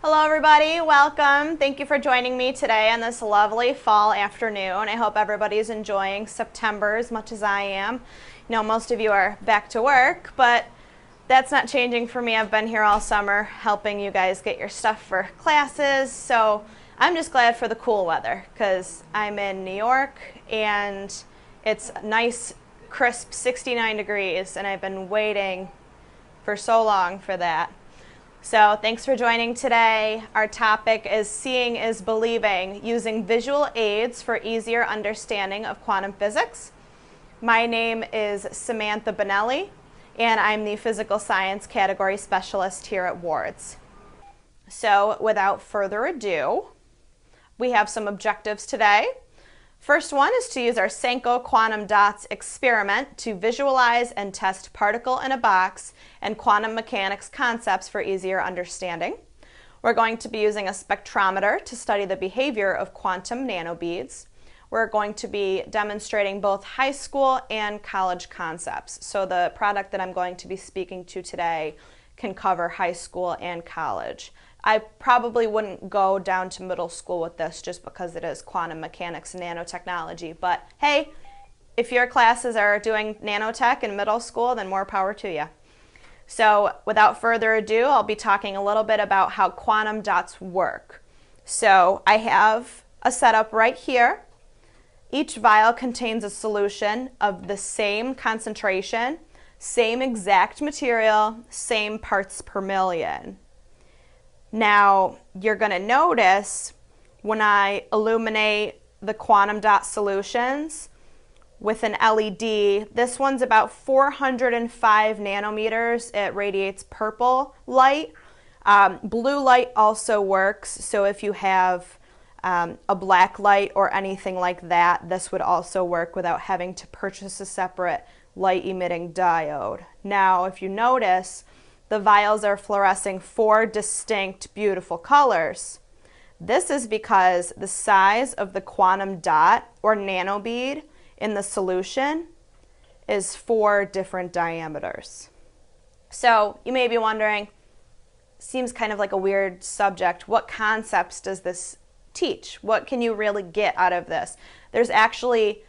Hello everybody, welcome. Thank you for joining me today on this lovely fall afternoon. I hope everybody's enjoying September as much as I am. You know, most of you are back to work, but that's not changing for me. I've been here all summer helping you guys get your stuff for classes, so I'm just glad for the cool weather because I'm in New York and it's nice, crisp 69 degrees and I've been waiting for so long for that. So thanks for joining today. Our topic is Seeing is Believing, using visual aids for easier understanding of quantum physics. My name is Samantha Bonelli, and I'm the Physical Science Category Specialist here at Ward's. So without further ado, we have some objectives today. First one is to use our CENCO Quantum DOTS experiment to visualize and test particle in a box and quantum mechanics concepts for easier understanding. We're going to be using a spectrometer to study the behavior of quantum nanobeads. We're going to be demonstrating both high school and college concepts. So the product that I'm going to be speaking to today can cover high school and college. I probably wouldn't go down to middle school with this just because it is quantum mechanics and nanotechnology. But hey, if your classes are doing nanotech in middle school, then more power to you. So without further ado, I'll be talking a little bit about how quantum dots work. So I have a setup right here. Each vial contains a solution of the same concentration, same exact material, same parts per million. Now, you're going to notice when I illuminate the quantum dot solutions with an LED, this one's about 405 nanometers. It radiates purple light. Blue light also works, so if you have a black light or anything like that, this would also work without having to purchase a separate light-emitting diode. Now, if you notice, the vials are fluorescing 4 distinct, beautiful colors. This is because the size of the quantum dot or nanobead in the solution is 4 different diameters. So you may be wondering, seems kind of like a weird subject. What concepts does this teach? What can you really get out of this? There's actually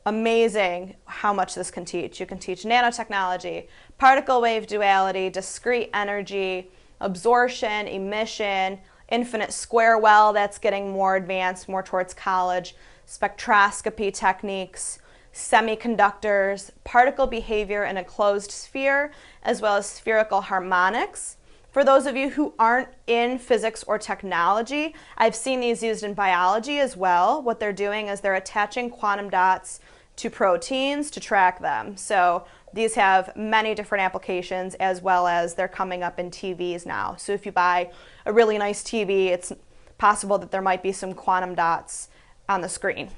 amazing how much this can teach. You can teach nanotechnology, particle wave duality, discrete energy, absorption, emission, infinite square well, that's getting more advanced, more towards college, spectroscopy techniques, semiconductors, particle behavior in a closed sphere, as well as spherical harmonics. For those of you who aren't in physics or technology, I've seen these used in biology as well. What they're doing is they're attaching quantum dots to proteins to track them. So these have many different applications, as well as they're coming up in TVs now. So if you buy a really nice TV, it's possible that there might be some quantum dots on the screen.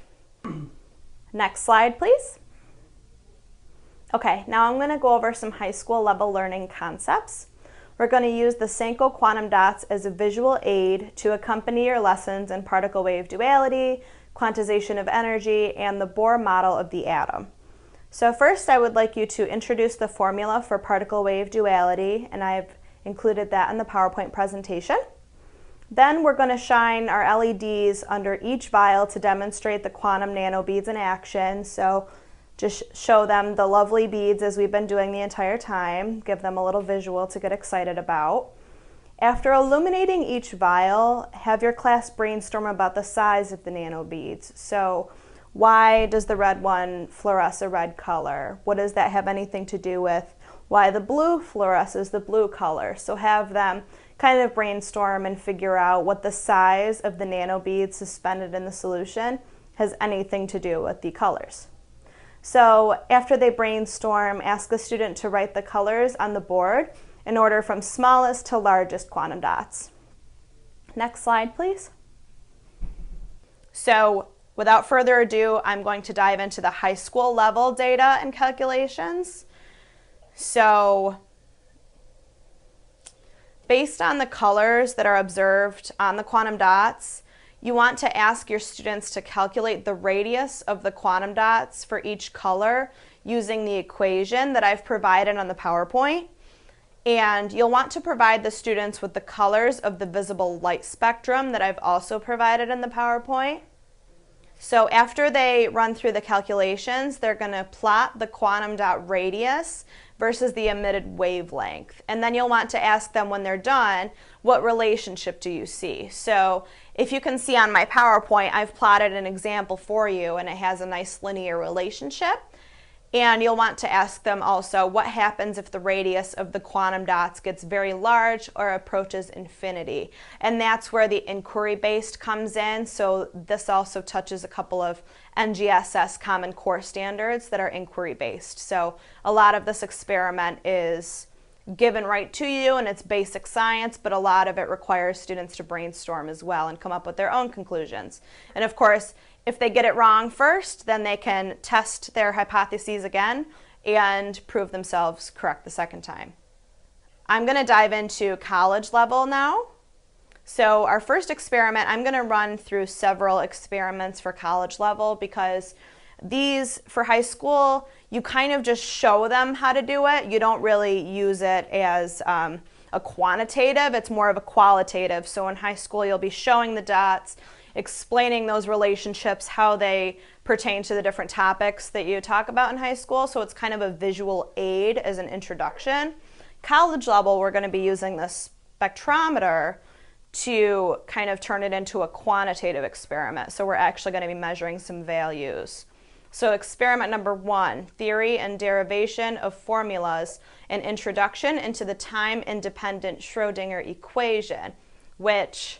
Next slide, please. Okay, now I'm going to go over some high school level learning concepts. We're going to use the CENCO Quantum Dots as a visual aid to accompany your lessons in particle wave duality, quantization of energy, and the Bohr model of the atom. So first, I would like you to introduce the formula for particle wave duality, and I've included that in the PowerPoint presentation. Then we're going to shine our LEDs under each vial to demonstrate the quantum nanobeads in action. So just show them the lovely beads as we've been doing the entire time, give them a little visual to get excited about. After illuminating each vial, have your class brainstorm about the size of the nanobeads. So why does the red one fluoresce a red color? What does that have anything to do with why the blue fluoresces the blue color? So have them kind of brainstorm and figure out what the size of the nanobeads suspended in the solution has anything to do with the colors. So after they brainstorm, ask the student to write the colors on the board in order from smallest to largest quantum dots. Next slide, please. So without further ado, I'm going to dive into the high school level data and calculations. So based on the colors that are observed on the quantum dots, you want to ask your students to calculate the radius of the quantum dots for each color using the equation that I've provided on the PowerPoint. And you'll want to provide the students with the colors of the visible light spectrum that I've also provided in the PowerPoint. So after they run through the calculations, they're going to plot the quantum dot radius versus the emitted wavelength. And then you'll want to ask them when they're done, what relationship do you see? So if you can see on my PowerPoint, I've plotted an example for you, and it has a nice linear relationship. And you'll want to ask them also, what happens if the radius of the quantum dots gets very large or approaches infinity? And that's where the inquiry-based comes in. So this also touches a couple of NGSS Common Core standards that are inquiry-based. So a lot of this experiment is given right to you, and it's basic science, but a lot of it requires students to brainstorm as well and come up with their own conclusions. And of course, if they get it wrong first, then they can test their hypotheses again and prove themselves correct the second time. I'm going to dive into college level now. So our first experiment, I'm going to run through several experiments for college level because these, for high school, you kind of just show them how to do it. You don't really use it as a quantitative. It's more of a qualitative. So in high school, you'll be showing the dots, explaining those relationships, how they pertain to the different topics that you talk about in high school. So it's kind of a visual aid as an introduction. College level, we're going to be using this spectrometer to kind of turn it into a quantitative experiment. So we're actually going to be measuring some values. So experiment number 1, theory and derivation of formulas, an introduction into the time-independent Schrodinger equation, which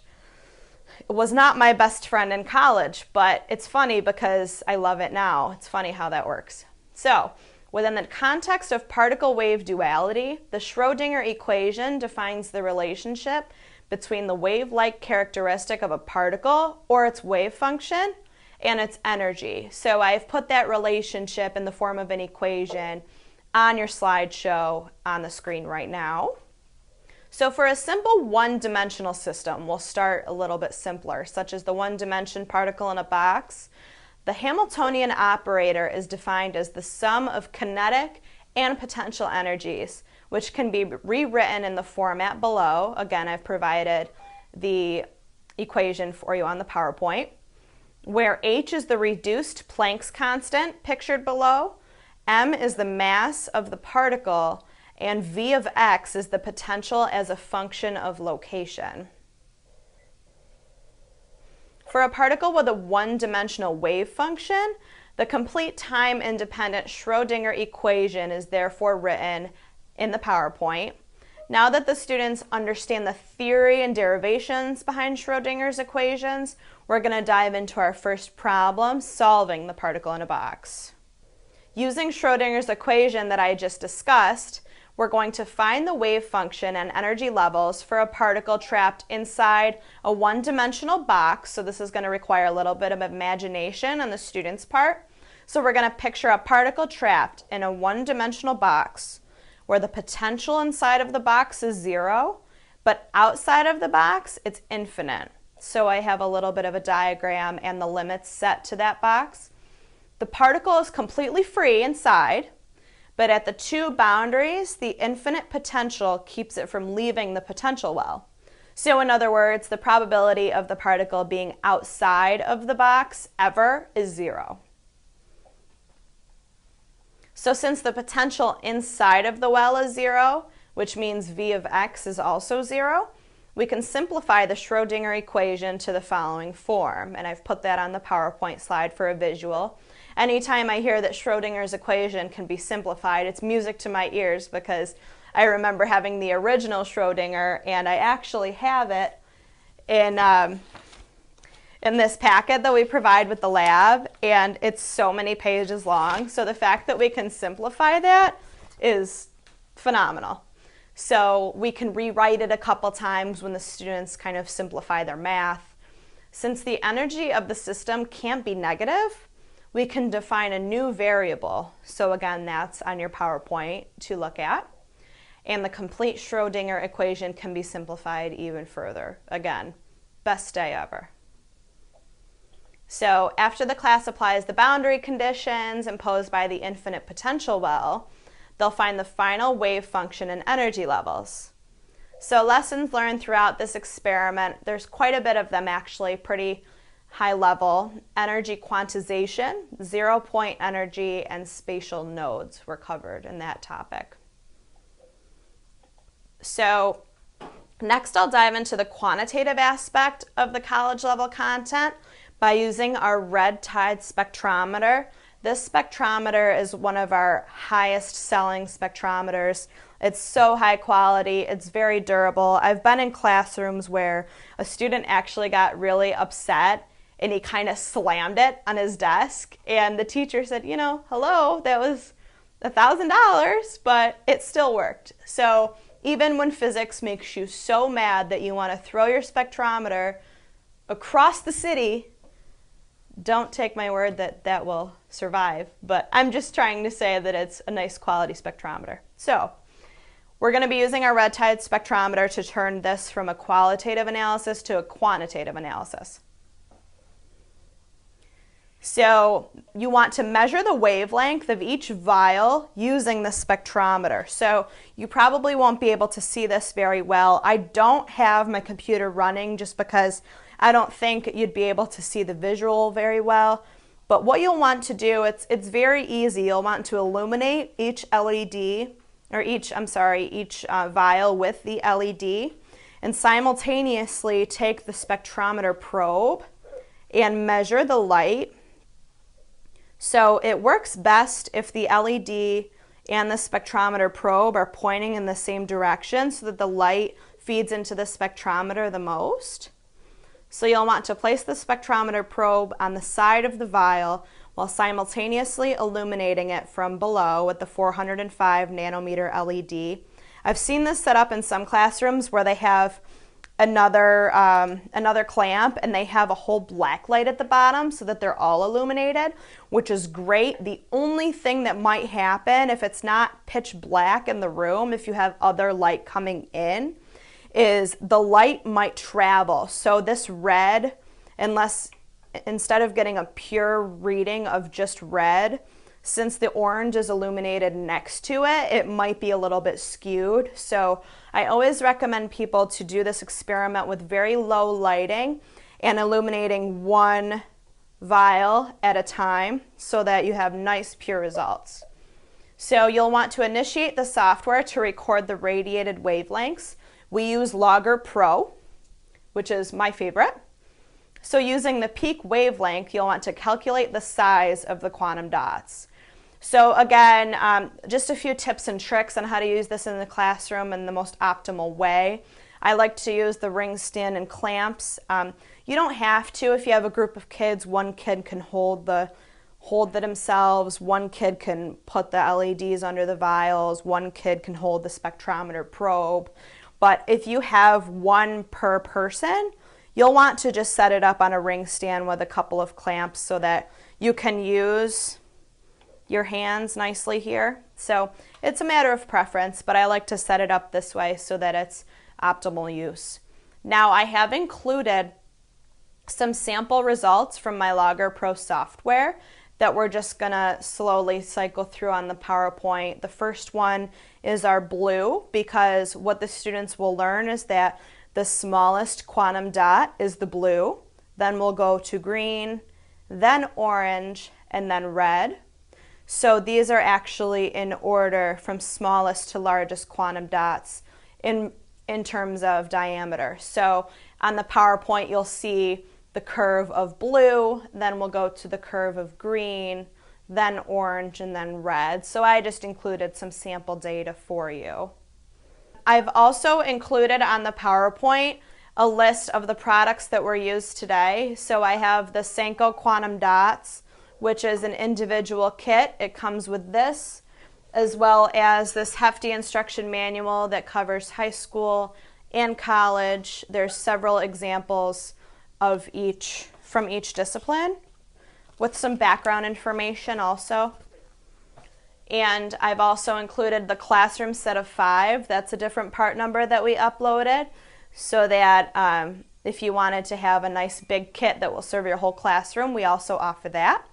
was not my best friend in college, but it's funny because I love it now. It's funny how that works. So, within the context of particle-wave duality, the Schrodinger equation defines the relationship between the wave-like characteristic of a particle, or its wave function, and its energy. So I've put that relationship in the form of an equation on your slideshow on the screen right now. So for a simple one-dimensional system, we'll start a little bit simpler, such as the one-dimension particle in a box. The Hamiltonian operator is defined as the sum of kinetic and potential energies, which can be rewritten in the format below. Again, I've provided the equation for you on the PowerPoint, where h is the reduced Planck's constant, pictured below, m is the mass of the particle, and v of x is the potential as a function of location. For a particle with a one-dimensional wave function, the complete time-independent Schrodinger equation is therefore written in the PowerPoint. Now that the students understand the theory and derivations behind Schrodinger's equations, we're going to dive into our first problem, solving the particle in a box. Using Schrodinger's equation that I just discussed, we're going to find the wave function and energy levels for a particle trapped inside a one-dimensional box. So this is going to require a little bit of imagination on the student's part. So we're going to picture a particle trapped in a one-dimensional box where the potential inside of the box is 0, but outside of the box it's infinite. So I have a little bit of a diagram and the limits set to that box. The particle is completely free inside, but at the two boundaries, the infinite potential keeps it from leaving the potential well. So in other words, the probability of the particle being outside of the box ever is 0. So since the potential inside of the well is 0, which means v of x is also 0, we can simplify the Schrodinger equation to the following form. And I've put that on the PowerPoint slide for a visual. Anytime I hear that Schrodinger's equation can be simplified, it's music to my ears because I remember having the original Schrodinger, and I actually have it in this packet that we provide with the lab, and it's so many pages long. So the fact that we can simplify that is phenomenal. So we can rewrite it a couple times when the students kind of simplify their math. Since the energy of the system can't be negative, we can define a new variable. So again, that's on your PowerPoint to look at. And the complete Schrodinger equation can be simplified even further. Again, best day ever. So after the class applies the boundary conditions imposed by the infinite potential well, they'll find the final wave function and energy levels. So lessons learned throughout this experiment, there's quite a bit of them actually, pretty high level. Energy quantization, 0-point energy, and spatial nodes were covered in that topic. So next I'll dive into the quantitative aspect of the college level content by using our red Tide spectrometer. This spectrometer is one of our highest selling spectrometers. It's so high quality, it's very durable. I've been in classrooms where a student actually got really upset and he kind of slammed it on his desk, and the teacher said, you know, hello, that was $1,000, but it still worked. So even when physics makes you so mad that you want to throw your spectrometer across the city, don't take my word that that will survive, but I'm just trying to say that it's a nice quality spectrometer. So we're going to be using our red Tide spectrometer to turn this from a qualitative analysis to a quantitative analysis. So you want to measure the wavelength of each vial using the spectrometer. So you probably won't be able to see this very well. I don't have my computer running just because I don't think you'd be able to see the visual very well. But what you'll want to do, it's very easy. You'll want to illuminate each LED, or each vial with the LED, and simultaneously take the spectrometer probe and measure the light. So it works best if the LED and the spectrometer probe are pointing in the same direction so that the light feeds into the spectrometer the most. So you'll want to place the spectrometer probe on the side of the vial while simultaneously illuminating it from below with the 405 nanometer LED. I've seen this set up in some classrooms where they have another clamp and they have a whole black light at the bottom so that they're all illuminated, which is great. The only thing that might happen if it's not pitch black in the room, if you have other light coming in, is the light might travel. So this red, instead of getting a pure reading of just red, since the orange is illuminated next to it, it might be a little bit skewed. So I always recommend people to do this experiment with very low lighting and illuminating one vial at a time so that you have nice pure results. So you'll want to initiate the software to record the radiated wavelengths. We use Logger Pro, which is my favorite. So using the peak wavelength, you'll want to calculate the size of the quantum dots. So again, just a few tips and tricks on how to use this in the classroom in the most optimal way. I like to use the ring stand and clamps. You don't have to. If you have a group of kids, one kid can hold it themselves, one kid can put the LEDs under the vials, one kid can hold the spectrometer probe. But if you have one per person, you'll want to just set it up on a ring stand with a couple of clamps so that you can use your hands nicely here. So it's a matter of preference, but I like to set it up this way so that it's optimal use. Now I have included some sample results from my Logger Pro software that we're just gonna slowly cycle through on the PowerPoint. The first one is our blue, because what the students will learn is that the smallest quantum dot is the blue, then we'll go to green, then orange, and then red. So these are actually in order from smallest to largest quantum dots in terms of diameter. So on the PowerPoint, you'll see the curve of blue, then we'll go to the curve of green, then orange, and then red. So I just included some sample data for you. I've also included on the PowerPoint a list of the products that were used today. So I have the CENCO Quantum DOTS, which is an individual kit. It comes with this, as well as this hefty instruction manual that covers high school and college. There's several examples of from each discipline with some background information also. And I've also included the classroom set of 5. That's a different part number that we uploaded, so that if you wanted to have a nice big kit that will serve your whole classroom, we also offer that.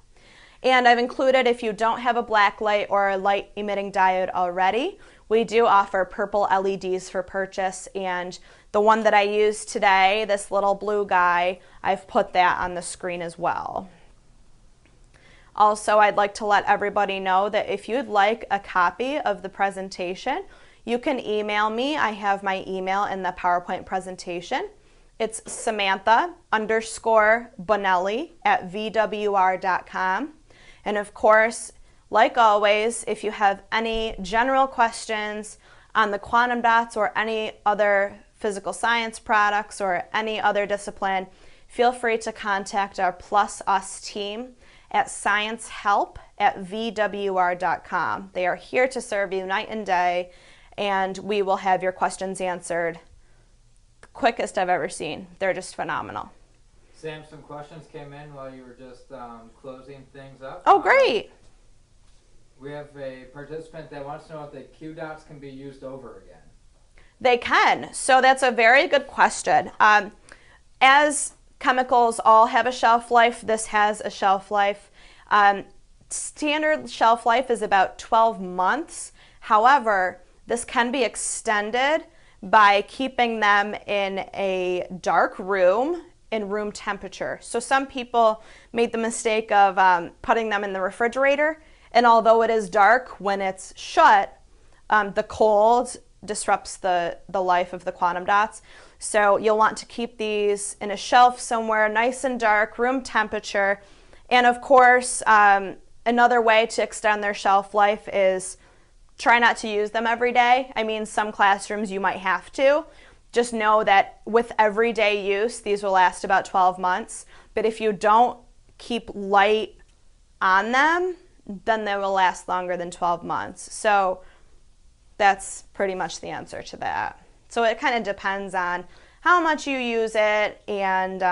And I've included, if you don't have a black light or a light emitting diode already, we do offer purple LEDs for purchase, and the one that I use today, this little blue guy, I've put that on the screen as well. Also, I'd like to let everybody know that if you'd like a copy of the presentation, you can email me. I have my email in the PowerPoint presentation. It's Samantha_Bonelli@vwr.com. And of course, like always, if you have any general questions on the quantum dots or any other physical science products or any other discipline, feel free to contact our Plus Us team at sciencehelp@vwr.com. They are here to serve you night and day, and we will have your questions answered the quickest I've ever seen. They're just phenomenal. Sam, some questions came in while you were just closing things up. Oh, great. We have a participant that wants to know if the Q dots can be used over again. They can. So that's a very good question. As chemicals all have a shelf life, this has a shelf life. Standard shelf life is about 12 months. However, this can be extended by keeping them in a dark room in room temperature. So some people made the mistake of putting them in the refrigerator, and although it is dark when it's shut, the cold disrupts the life of the quantum dots. So you'll want to keep these in a shelf somewhere nice and dark, room temperature. And of course, another way to extend their shelf life is try not to use them every day. I mean, some classrooms you might have to. Just know that with everyday use, these will last about 12 months. But if you don't keep light on them, then they will last longer than 12 months. So that's pretty much the answer to that. So it kind of depends on how much you use it and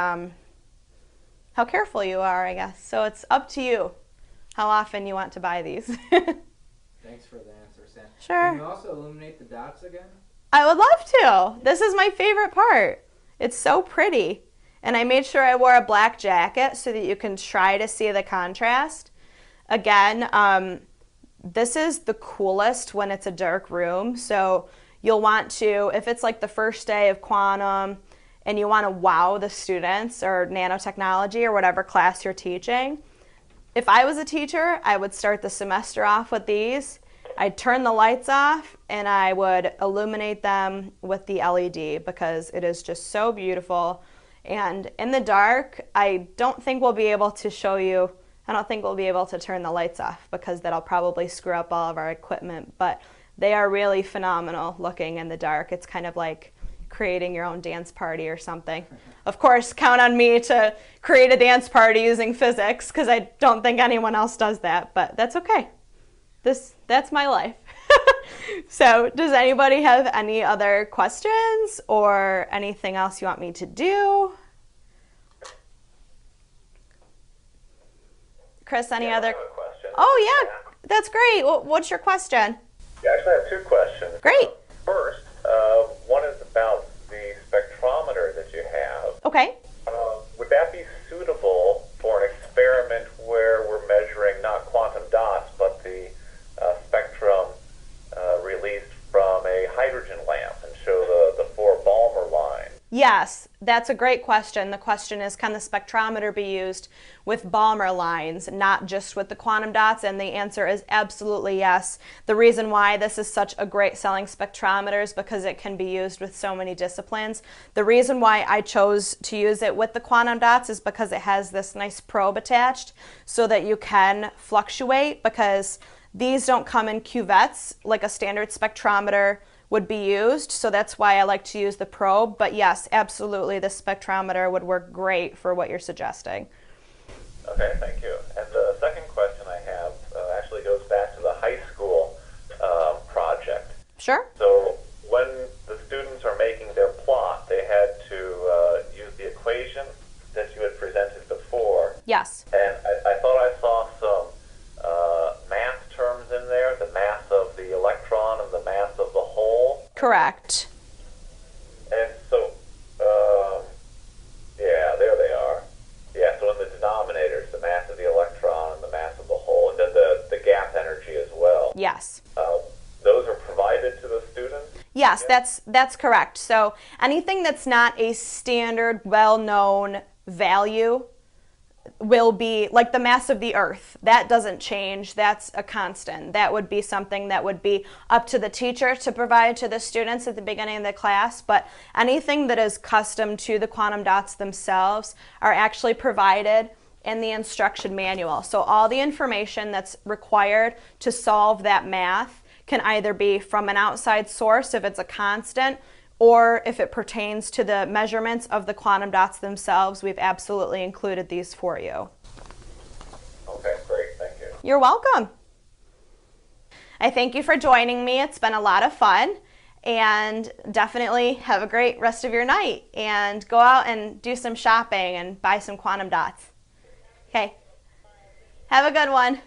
how careful you are, I guess. So it's up to you how often you want to buy these. Thanks for the answer, Sam. Sure. Can you also illuminate the dots again? I would love to. This is my favorite part. It's so pretty. And I made sure I wore a black jacket so that you can try to see the contrast. Again, this is the coolest when it's a dark room. So you'll want to, if it's like the first day of quantum and you want to wow the students or nanotechnology or whatever class you're teaching, if I was a teacher, I would start the semester off with these. I'd turn the lights off and I would illuminate them with the LED because it is just so beautiful. And in the dark, I don't think we'll be able to show you, I don't think we'll be able to turn the lights off because that'll probably screw up all of our equipment, but they are really phenomenal looking in the dark. It's kind of like creating your own dance party or something. Of course, count on me to create a dance party using physics because I don't think anyone else does that, but that's okay. That's my life. So does anybody have any other questions or anything else you want me to do? Chris, any other? I have a question. Oh, yeah, that's great. What's your question? Yeah, actually, I have two questions. Great. First, one is about the spectrometer that you have. Okay. Would that be suitable for an experiment where we're measuring not quantum dots, but the spectrum released from a hydrogen lamp and show the four Balmer lines? Yes, that's a great question. The question is, can the spectrometer be used with Balmer lines, not just with the quantum dots? And the answer is absolutely yes. The reason why this is such a great selling spectrometer is because it can be used with so many disciplines. The reason why I chose to use it with the quantum dots is because it has this nice probe attached so that you can fluctuate, because these don't come in cuvettes like a standard spectrometer would be used, so that's why I like to use the probe. But yes, absolutely, the spectrometer would work great for what you're suggesting. Okay, thank you. And the second question I have actually goes back to the high school project. Sure. So when the students are making their plot, they had to use the equation that you had presented before. Yes. And I thought I saw some mass terms in there, the mass of the electron and the mass of the hole. Correct. And so, yeah, there they are. Yeah, so in the denominators, the mass of the electron and the mass of yes. Those are provided to the students? Yes, that's correct. So anything that's not a standard, well-known value will be, like the mass of the Earth, that doesn't change. That's a constant. That would be something that would be up to the teacher to provide to the students at the beginning of the class, but anything that is custom to the quantum dots themselves are actually provided in the instruction manual. So all the information that's required to solve that math can either be from an outside source if it's a constant, or if it pertains to the measurements of the quantum dots themselves. We've absolutely included these for you. Okay, great, thank you. You're welcome. I thank you for joining me. It's been a lot of fun, and definitely have a great rest of your night, and go out and do some shopping and buy some quantum dots. Okay, have a good one.